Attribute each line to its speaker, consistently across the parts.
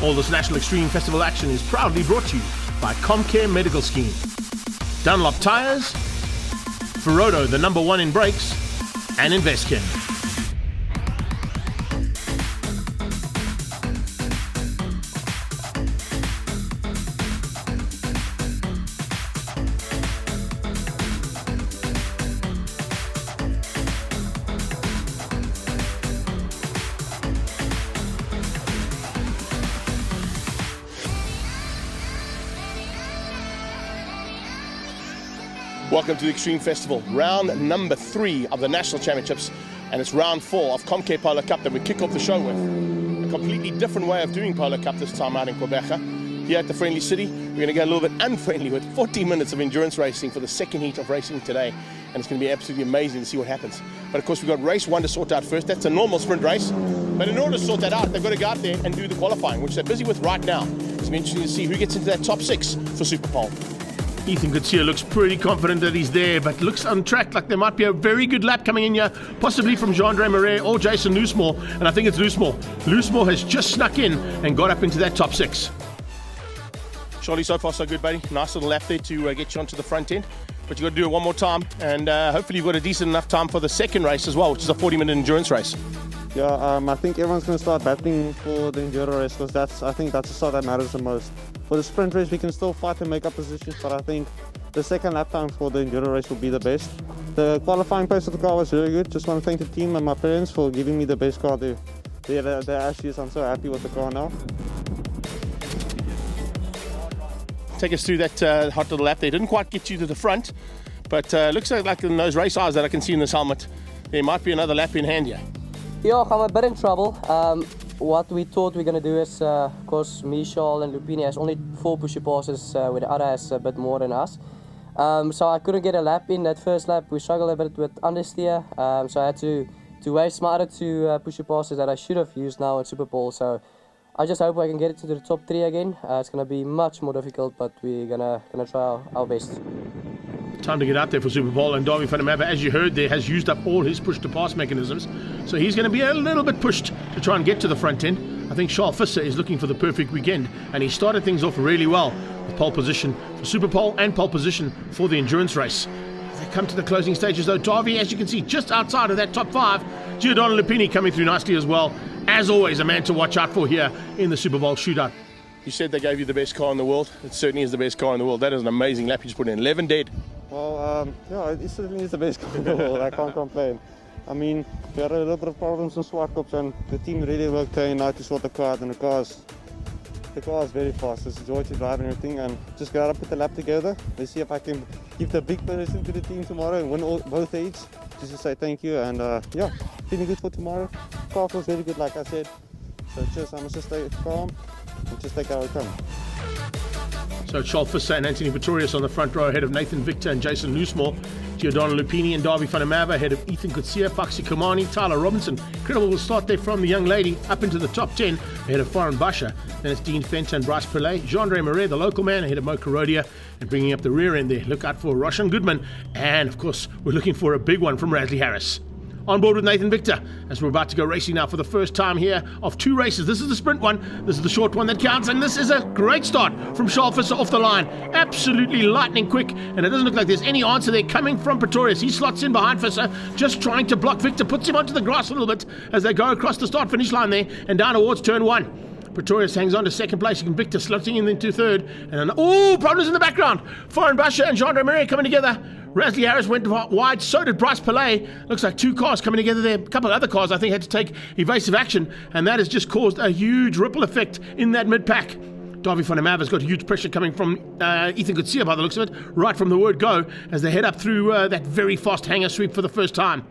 Speaker 1: All this National Extreme Festival action is proudly brought to you by Comcare Medical Scheme, Dunlop Tires, Polo, the #1 in brakes, and InvestCare. Welcome to the Extreme Festival, round number 3 of the National Championships, and it's round 4 of Comcare Polo Cup that we kick off the show with. A completely different way of doing Polo Cup this time out in Quebec. Here at the Friendly City, we're going to get a little bit unfriendly with 40 minutes of endurance racing for the second heat of racing today, and it's going to be absolutely amazing to see what happens. But of course, we've got race 1 to sort out first. That's a normal sprint race, but in order to sort that out, they've got to go out there and do the qualifying, which they're busy with right now. It's going to be interesting to see who gets into that top 6 for Super Pole. Ethan Coetzee looks pretty confident that he's there, but looks on track like there might be a very good lap coming in here, possibly from Jean-Andre Marais or Jason Loosemore, and I think it's Loosemore. Loosemore has just snuck in and got up into that top 6. Charlie, so far so good, buddy. Nice little lap there to get you onto the front end, but you've got to do it one more time, and hopefully you've got a decent enough time for the second race as well, which is a 40-minute endurance race.
Speaker 2: Yeah, I think everyone's going to start battling for the enduro race because I think that's the start that matters the most. For the sprint race, we can still fight and make up positions, but I think the second lap time for the enduro race will be the best. The qualifying pace of the car was very good. Just want to thank the team and my parents for giving me the best car there. Actually, I'm so happy with the car now.
Speaker 1: Take us through that hot little lap there. Didn't quite get you to the front, but looks like in those race eyes that I can see in this helmet, there might be another lap in hand here.
Speaker 3: Yeah, I'm a bit in trouble. What we thought we're going to do is, of course, Michal and Lupini has only 4 pushy passes, where the other has a bit more than us. So I couldn't get a lap in that first lap. We struggled a bit with understeer, so I had to waste my other 2 pushy passes that I should have used now in Super Bowl. So I just hope I can get it to the top 3 again. It's going to be much more difficult, but we're gonna try our best.
Speaker 1: Time to get out there for Super Bowl, and Davy van der Merwe, as you heard there, has used up all his push-to-pass mechanisms, so he's going to be a little bit pushed to try and get to the front end. I think Charles Visser is looking for the perfect weekend, and he started things off really well with pole position for Super Bowl and pole position for the endurance race. As they come to the closing stages though, Davy, as you can see, just outside of that top 5, Giordano Lupini coming through nicely as well. As always, a man to watch out for here in the Super Bowl shootout. You said they gave you the best car in the world. It certainly is the best car in the world. That is an amazing lap you just put in. 11 dead.
Speaker 2: Well, yeah, it certainly is the best car in the world. I can't complain. I mean, we had a little bit of problems in Swartkops, and the team really worked day and night to sort the car out, and the car is very fast. It's a joy to drive and everything, and just got to put the lap together. Let's see if I can give the big person to the team tomorrow and win both heats. Just to say thank you, and yeah, feeling good for tomorrow. Car feels very good, like I said. So I must just stay calm and just take our time.
Speaker 1: So Charles Visser and Anthony Pretorius on the front row ahead of Nathan Victor and Jason Loosemore. Giordano Lupini and Davy van der Merwe ahead of Ethan Coetzee, Paxi Komani, Tyler Robinson. Incredible start there from the young lady up into the top 10 ahead of Faran Basha. Then it's Dean Fenter and Bryce Pillay. Jean-Andre Marais, the local man, ahead of Mo Karodia, and bringing up the rear end there. Look out for Roshan Goodman. And of course, we're looking for a big one from Rasley Harris. On board with Nathan Victor as we're about to go racing now for the first time here of 2 races. This is the sprint one, this is the short one that counts, and this is a great start from Charles Visser off the line. Absolutely lightning quick, and it doesn't look like there's any answer there coming from Pretorius. He slots in behind Visser, just trying to block Victor, puts him onto the grass a little bit as they go across the start finish line there and down towards turn 1. Pretorius hangs on to second place, and Victor slotting in into third. And problems in the background. Faran Basha and Jean-Andre Marais coming together. Rasley Harris went wide, so did Bryce Pillay. Looks like 2 cars coming together there. A couple of other cars, I think, had to take evasive action, and that has just caused a huge ripple effect in that mid-pack. Davy van der Merwe has got huge pressure coming from Ethan Coetzee by the looks of it, right from the word go, as they head up through that very fast hanger sweep for the first time.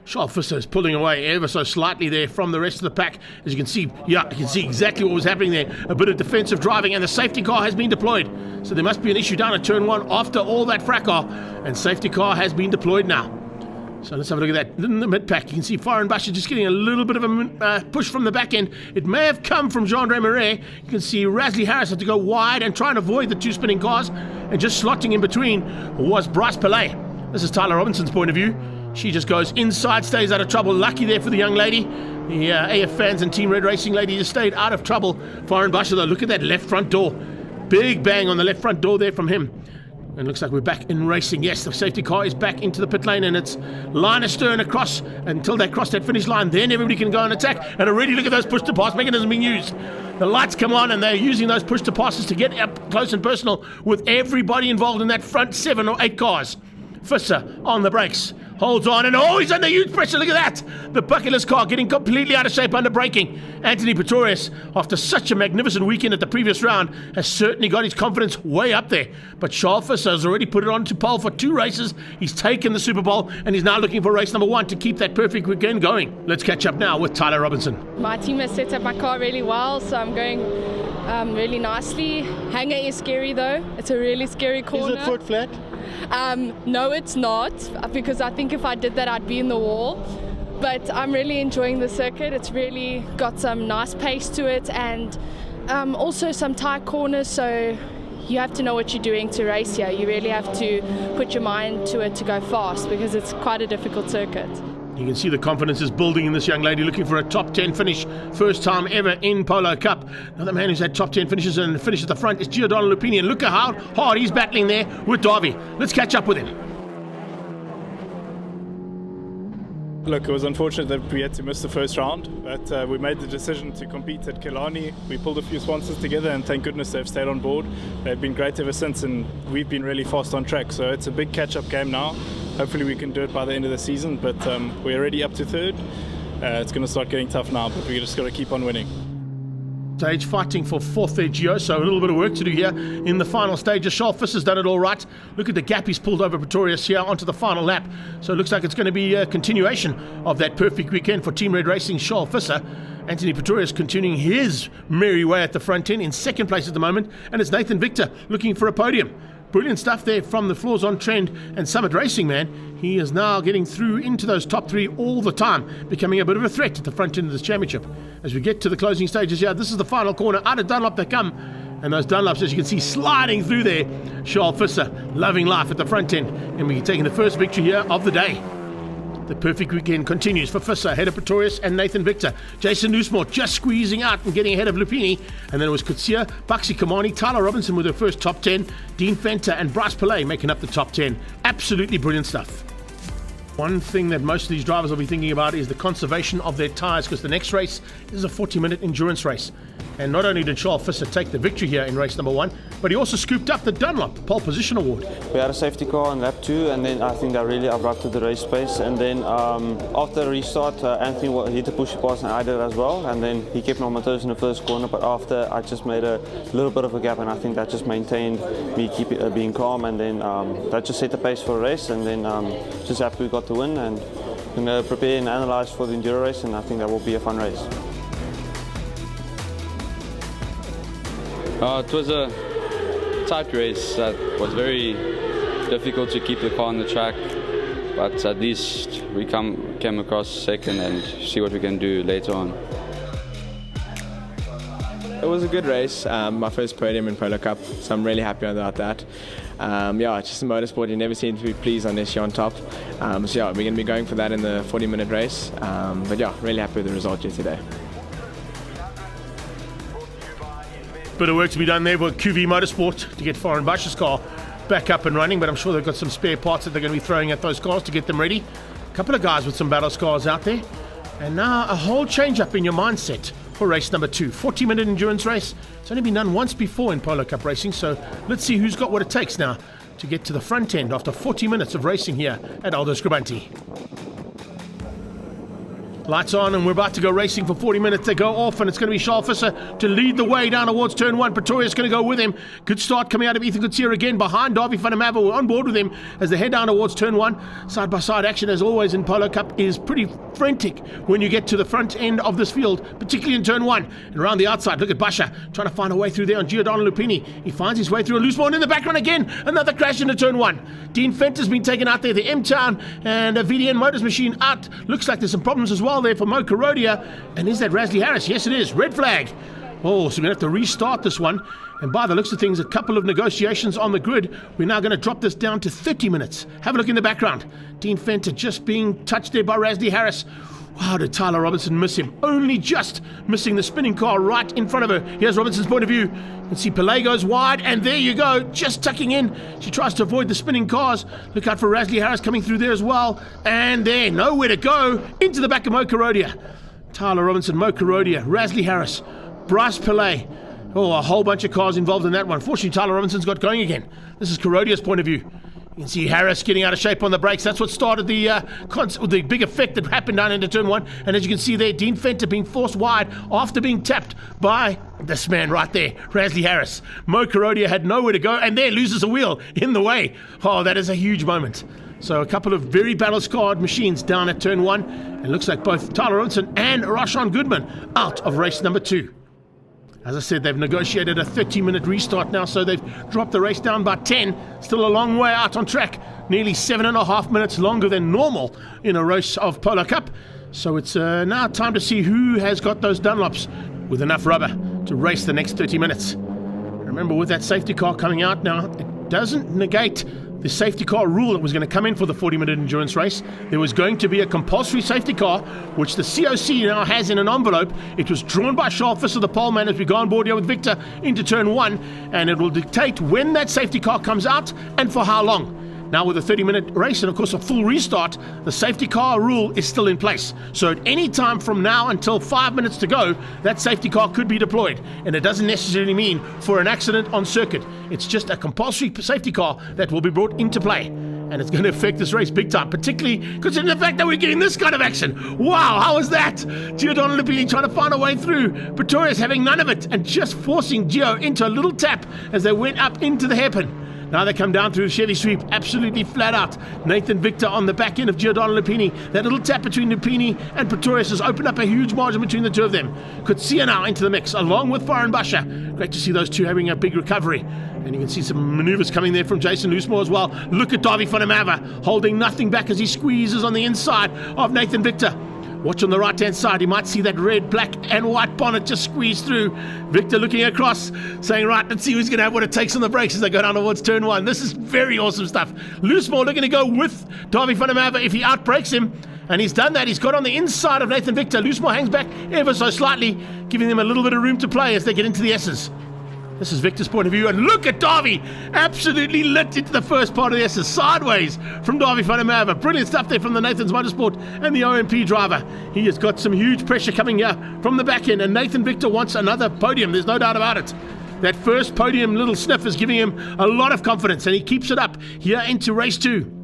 Speaker 1: Charles Visser is pulling away ever so slightly there from the rest of the pack. As you can see, you can see exactly what was happening there. A bit of defensive driving, and the safety car has been deployed. So there must be an issue down at turn 1 after all that fracas, and safety car has been deployed now. So let's have a look at that. In the mid-pack, you can see Faran Basha just getting a little bit of a push from the back end. It may have come from Jean-Andre Marais. You can see Rasley Harris had to go wide and try and avoid the 2 spinning cars, and just slotting in between was Bryce Pillay. This is Tyler Robinson's point of view. She just goes inside, stays out of trouble. Lucky there for the young lady. The AF fans and Team Red Racing lady just stayed out of trouble. Foreign Basha, though, look at that left front door. Big bang on the left front door there from him. And looks like we're back in racing. Yes, the safety car is back into the pit lane, and it's line astern across until they cross that finish line. Then everybody can go and attack. And already look at those push-to-pass mechanisms being used. The lights come on, and they're using those push-to-passes to get up close and personal with everybody involved in that front 7 or 8 cars. Visser on the brakes, holds on, and he's under huge pressure. Look at that. The bucketless car getting completely out of shape under braking. Anthony Pretorius, after such a magnificent weekend at the previous round, has certainly got his confidence way up there. But Charles Visser has already put it on to pole for 2 races. He's taken the Super Bowl, and he's now looking for race number 1 to keep that perfect weekend going. Let's catch up now with Tyler Robinson.
Speaker 4: My team has set up my car really well, so I'm going really nicely. Hanger is scary though. It's a really scary corner.
Speaker 2: Is it foot flat?
Speaker 4: No, it's not, because I think if I did that, I'd be in the wall. But I'm really enjoying the circuit. It's really got some nice pace to it, and also some tight corners, so you have to know what you're doing to race here. You really have to put your mind to it to go fast, because it's quite a difficult circuit.
Speaker 1: You can see the confidence is building in this young lady, looking for a top 10 finish. First time ever in Polo Cup. Another man who's had top 10 finishes and finish at the front is Giordano Lupini. And look at how hard he's battling there with Darby. Let's catch up with him.
Speaker 5: Look, it was unfortunate that we had to miss the first round, but we made the decision to compete at Killarney. We pulled a few sponsors together, and thank goodness they've stayed on board. They've been great ever since, and we've been really fast on track. So it's a big catch-up game now. Hopefully we can do it by the end of the season, but we're already up to 3rd. It's going to start getting tough now, but we just got to keep on winning.
Speaker 1: Stage fighting for 4th there, Gio, so a little bit of work to do here in the final stages. Charles Visser's done it all right. Look at the gap he's pulled over Pretorius here onto the final lap. So it looks like it's going to be a continuation of that perfect weekend for Team Red Racing. Charles Visser, Anthony Pretorius continuing his merry way at the front end in 2nd place at the moment, and it's Nathan Victor looking for a podium. Brilliant stuff there from the Floors on Trend and Summit Racing, man. He is now getting through into those top 3 all the time, becoming a bit of a threat at the front end of this championship. As we get to the closing stages here, this is the final corner. Out of Dunlop they come, and those Dunlops, as you can see, sliding through there. Charles Visser, loving life at the front end, and we're taking the first victory here of the day. The perfect weekend continues for Visser, ahead of Pretorius and Nathan Victor. Jason Newsmore just squeezing out and getting ahead of Lupini. And then it was Kutsia, Baxi Kamani, Tyler Robinson with their first top 10, Dean Fenter and Bryce Pillay making up the top 10. Absolutely brilliant stuff. One thing that most of these drivers will be thinking about is the conservation of their tyres, because the next race is a 40-minute endurance race. And not only did Charles Visser take the victory here in race number 1, but he also scooped up the Dunlop Pole Position Award.
Speaker 2: We had a safety car on lap 2, and then I think that really abrupted the race pace. And then after the restart, Anthony hit the push pass and I did as well. And then he kept me on my toes in the first corner, but after I just made a little bit of a gap, and I think that just maintained me being calm, and then that just set the pace for a race. And then just happy we got the win, and going to prepare and analyse for the enduro race, and I think that will be a fun race.
Speaker 6: It was a tight race that was very difficult to keep the car on the track, but at least we came across 2nd and see what we can do later on.
Speaker 7: It was a good race, my first podium in Polo Cup, so I'm really happy about that. It's just a motorsport, you never seem to be pleased unless you're on top. We're going to be going for that in the 40-minute race, really happy with the result here today.
Speaker 1: Bit of work to be done there with QV Motorsport to get Foreign Basha's car back up and running, but I'm sure they've got some spare parts that they're going to be throwing at those cars to get them ready. A couple of guys with some battle scars out there. And now a whole change up in your mindset for race number 2. 40-minute endurance race. It's only been done once before in Polo Cup racing, so let's see who's got what it takes now to get to the front end after 40 minutes of racing here at Aldo Scribanti. Lights on, and we're about to go racing for 40 minutes. They go off, and it's going to be Charles Visser to lead the way down towards turn 1. Pretorius going to go with him. Good start coming out of Ethan Kutsia again behind Darby van der Merwe. We're on board with him as they head down towards turn 1. Side-by-side action, as always in Polo Cup, is pretty frantic when you get to the front end of this field, particularly in turn 1. And around the outside, look at Basha trying to find a way through there on Giordano Lupini. He finds his way through a loose ball, and in the background again, another crash into turn 1. Dean Fenter's been taken out there. The M-Town and a VDN Motors machine out. Looks like there's some problems as well there for Mo Karodia. And is that Rasley Harris? Yes, it is. Red flag. Oh, so we're going to have to restart this one. And by the looks of things, a couple of negotiations on the grid. We're now going to drop this down to 30 minutes. Have a look in the background. Dean Fenter just being touched there by Rasley Harris. Wow, did Tyler Robinson miss him? Only just missing the spinning car right in front of her. Here's Robinson's point of view. You can see Polo goes wide, and there you go, just tucking in. She tries to avoid the spinning cars. Look out for Rasley Harris coming through there as well. And there, nowhere to go, into the back of Mo Karodia. Tyler Robinson, Mo Karodia, Rasley Harris, Bryce Pillay. Oh, a whole bunch of cars involved in that one. Fortunately, Tyler Robinson's got going again. This is Karodia's point of view. You can see Harris getting out of shape on the brakes. That's what started the big effect that happened down into turn one. And as you can see there, Dean Fenter being forced wide after being tapped by this man right there, Rasley Harris. Mo Karodia had nowhere to go, and there loses a wheel in the way. Oh, that is a huge moment. So a couple of very battle-scarred machines down at turn one. It looks like both Tyler Robinson and Rashawn Goodman out of race number 2. As I said, they've negotiated a 30-minute restart now, so they've dropped the race down by 10. Still a long way out on track. Nearly 7.5 minutes longer than normal in a race of Polo Cup. So it's now time to see who has got those Dunlops with enough rubber to race the next 30 minutes. Remember, with that safety car coming out now, it doesn't negate the safety car rule that was going to come in for the 40-minute endurance race. There was going to be a compulsory safety car, which the COC now has in an envelope. It was drawn by Charles Visser, the pole man, as we go on board here with Victor into turn 1, and it will dictate when that safety car comes out and for how long. Now with a 30-minute race and of course a full restart, the safety car rule is still in place. So at any time from now until 5 minutes to go, that safety car could be deployed. And it doesn't necessarily mean for an accident on circuit. It's just a compulsory safety car that will be brought into play. And it's going to affect this race big time, particularly considering the fact that we're getting this kind of action. Wow, how was that? Gio Donalupini trying to find a way through. Pretorius having none of it and just forcing Gio into a little tap as they went up into the hairpin. Now they come down through the Chevy sweep, absolutely flat out. Nathan Victor on the back end of Giordano Lupini. That little tap between Lupini and Pretorius has opened up a huge margin between the two of them. Kutsia now into the mix, along with Faran Basha. Great to see those two having a big recovery. And you can see some maneuvers coming there from Jason Loosemore as well. Look at Davy van der Merwe, holding nothing back as he squeezes on the inside of Nathan Victor. Watch on the right-hand side. You might see that red, black, and white bonnet just squeeze through. Victor looking across, saying, right, let's see who's going to have what it takes on the brakes as they go down towards turn 1. This is very awesome stuff. Loosemore looking to go with Davy van der Merwe if he outbrakes him. And he's done that. He's got on the inside of Nathan Victor. Loosemore hangs back ever so slightly, giving them a little bit of room to play as they get into the S's. This is Victor's point of view, and look at Davy, absolutely lit into the first part of the S's, sideways from Davy van der Merwe. Brilliant stuff there from the Nathan's Motorsport and the OMP driver. He has got some huge pressure coming here from the back end, and Nathan Victor wants another podium, there's no doubt about it. That first podium little sniff is giving him a lot of confidence, and he keeps it up here into race 2.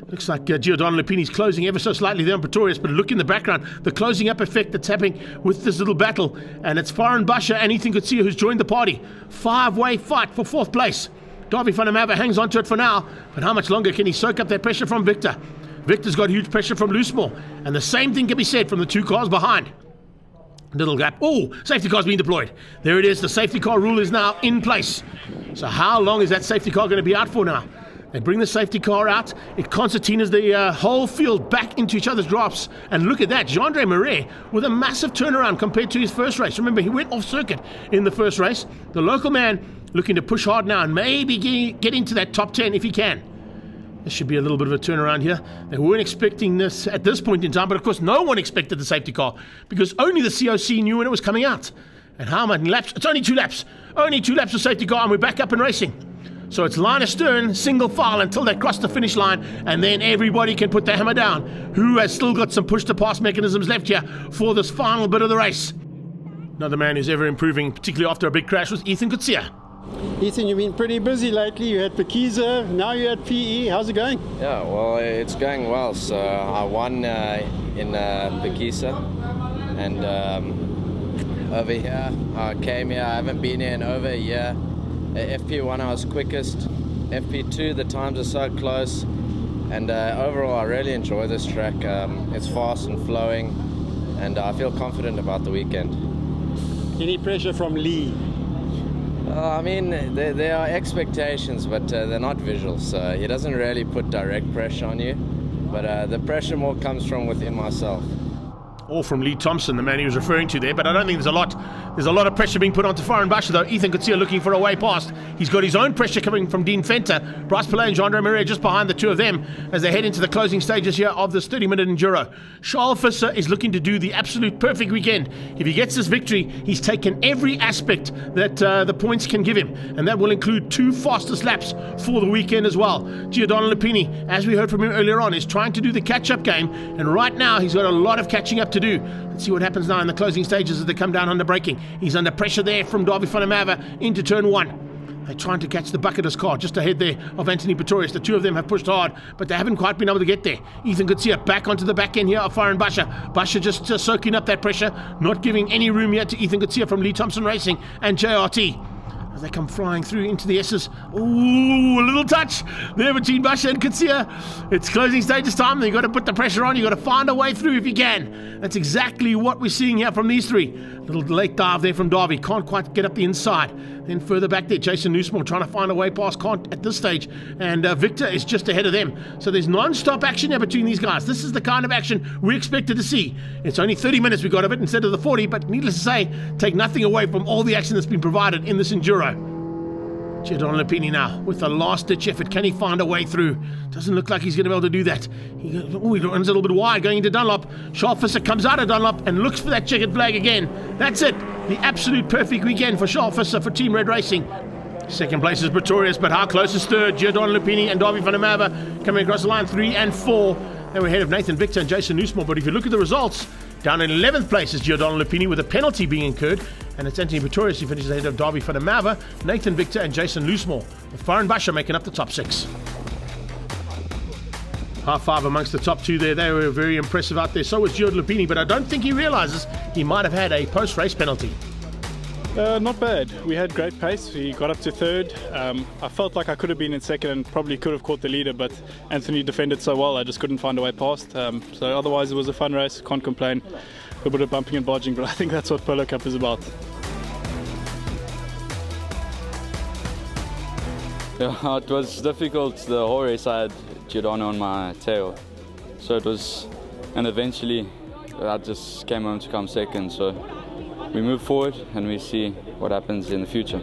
Speaker 1: Looks like Giordano Lupini's closing ever so slightly there on Pretorius, but look in the background, the closing up effect that's happening with this little battle. And it's Faran Basha and Ethan Kutsia who's joined the party. 5-way fight for 4th place. Davy van der Merwe hangs on to it for now, but how much longer can he soak up that pressure from Victor? Victor's got huge pressure from Loosemore, and the same thing can be said from the 2 cars behind. Little gap. Oh, safety car's being deployed. There it is. The safety car rule is now in place. So how long is that safety car going to be out for now? They bring the safety car out. It concertinas the whole field back into each other's drops. And look at that, Jean-Andre Marais with a massive turnaround compared to his first race. Remember, he went off circuit in the first race. The local man looking to push hard now and maybe get into that top 10 if he can. This should be a little bit of a turnaround here. They weren't expecting this at this point in time, but of course no one expected the safety car because only the COC knew when it was coming out. And how many laps? It's only 2 laps. Only 2 laps of safety car and we're back up and racing. So it's line astern, single file until they cross the finish line, and then everybody can put their hammer down. Who has still got some push-to-pass mechanisms left here for this final bit of the race? Another man who's ever improving, particularly after a big crash, was Ethan Kutsia.
Speaker 8: Ethan, you've been pretty busy lately. You had Pekiza, now you're at PE. How's it going?
Speaker 9: Yeah, well, it's going well. So I won in Pekiza, and over here, I came here. I haven't been here in over a year. FP1 I was quickest, FP2 the times are so close, and overall I really enjoy this track. It's fast and flowing, and I feel confident about the weekend.
Speaker 8: Any pressure from Lee?
Speaker 9: I mean, there are expectations, but they're not visual, so he doesn't really put direct pressure on you, but the pressure more comes from within myself.
Speaker 1: Or from Lee Thompson, the man he was referring to there, but I don't think there's a lot There's a lot of pressure being put onto Faran Basha though. Ethan Kutsia looking for a way past. He's got his own pressure coming from Dean Fenter. Bryce Pillay and Jean-Andre Maria just behind the two of them as they head into the closing stages here of this 30-minute enduro. Charles Visser is looking to do the absolute perfect weekend. If he gets this victory, he's taken every aspect that the points can give him, and that will include 2 fastest laps for the weekend as well. Giordano Lupini, as we heard from him earlier on, is trying to do the catch-up game, and right now he's got a lot of catching up to do. Let's see what happens now in the closing stages as they come down under braking. He's under pressure there from Darby van der Merwe into turn 1. They're trying to catch the bucketer's car just ahead there of Anthony Pretorius. The two of them have pushed hard, but they haven't quite been able to get there. Ethan Kutsia back onto the back end here of Faran Basha. Basha just soaking up that pressure, not giving any room yet to Ethan Kutsia from Lee Thompson Racing and JRT. As they come flying through into the S's. Ooh, a little touch there between Basha and Kutsia. It's closing stages time. You've got to put the pressure on. You've got to find a way through if you can. That's exactly what we're seeing here from these three. Little late dive there from Darby. Can't quite get up the inside. Then further back there, Jason Newsmore trying to find a way past. Can't at this stage. And Victor is just ahead of them. So there's non-stop action here between these guys. This is the kind of action we expected to see. It's only 30 minutes we got of it instead of the 40. But needless to say, take nothing away from all the action that's been provided in this enduro. Giordano Lupini now with a last-ditch effort. Can he find a way through? Doesn't look like he's going to be able to do that. He runs a little bit wide going into Dunlop. Charles Visser comes out of Dunlop and looks for that checkered flag again. That's it. The absolute perfect weekend for Charles Visser for Team Red Racing. Second place is Pretorius, but how close is third? Giordano Lupini and Darby van der Merwe coming across the line 3 and 4. They were ahead of Nathan Victor and Jason Newsmore. But if you look at the results, down in 11th place is Giordano Lupini with a penalty being incurred. And it's Anthony Pretorius who finishes ahead of Darby van der Merwe, Nathan Victor and Jason Loosemore, with Faran Basha making up the top 6. High five amongst the top 2 there. They were very impressive out there. So was Giordano Lupini, but I don't think he realizes he might have had a post-race penalty.
Speaker 5: Not bad. We had great pace. We got up to 3rd. I felt like I could have been in 2nd and probably could have caught the leader, but Anthony defended so well I just couldn't find a way past. So otherwise it was a fun race. Can't complain. A bit of bumping and barging, but I think that's what Polo Cup is about.
Speaker 6: Yeah, it was difficult. The whole race I had Giordano on my tail, so it was, and eventually I just came home to come 2nd. So we move forward and we see what happens in the future.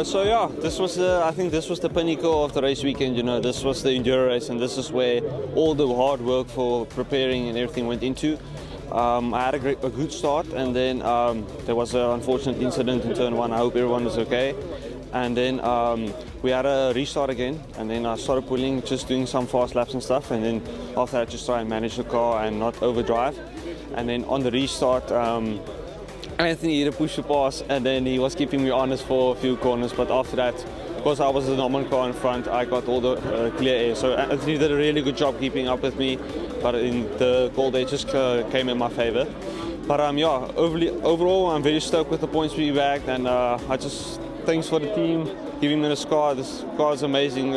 Speaker 10: So yeah, I think this was the pinnacle of the race weekend. You know, this was the enduro race, and this is where all the hard work for preparing and everything went into. I had a good start, and then there was an unfortunate incident in turn 1. I hope everyone is okay. And then we had a restart again, and then I started pulling, just doing some fast laps and stuff, and then after that just try and manage the car and not overdrive. And then on the restart, Anthony hit a push to pass, and then he was keeping me honest for a few corners, but after that, because I was the normal car in front, I got all the clear air. So Anthony did a really good job keeping up with me, but in the cold air just came in my favor. But yeah, overall I'm very stoked with the points we bagged, and thanks for the team giving me this car. This car is amazing.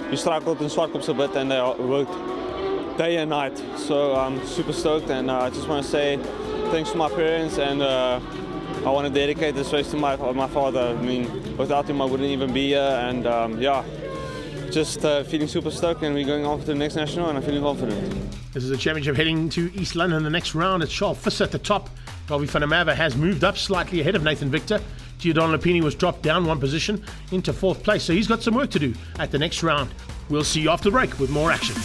Speaker 10: We struggled in Swartkops a bit, and they worked day and night. So I'm super stoked, and I just want to say thanks to my parents, and I want to dedicate this race to my father. I mean, without him I wouldn't even be here, and yeah, just feeling super stoked, and we're going on to the next national, and I'm feeling confident.
Speaker 1: This is the championship heading to East London. The next round, it's Charles Visser at the top. Darby van der Merwe has moved up slightly ahead of Nathan Victor. Giordano Lupini was dropped down 1 position into 4th place, so he's got some work to do at the next round. We'll see you after the break with more action.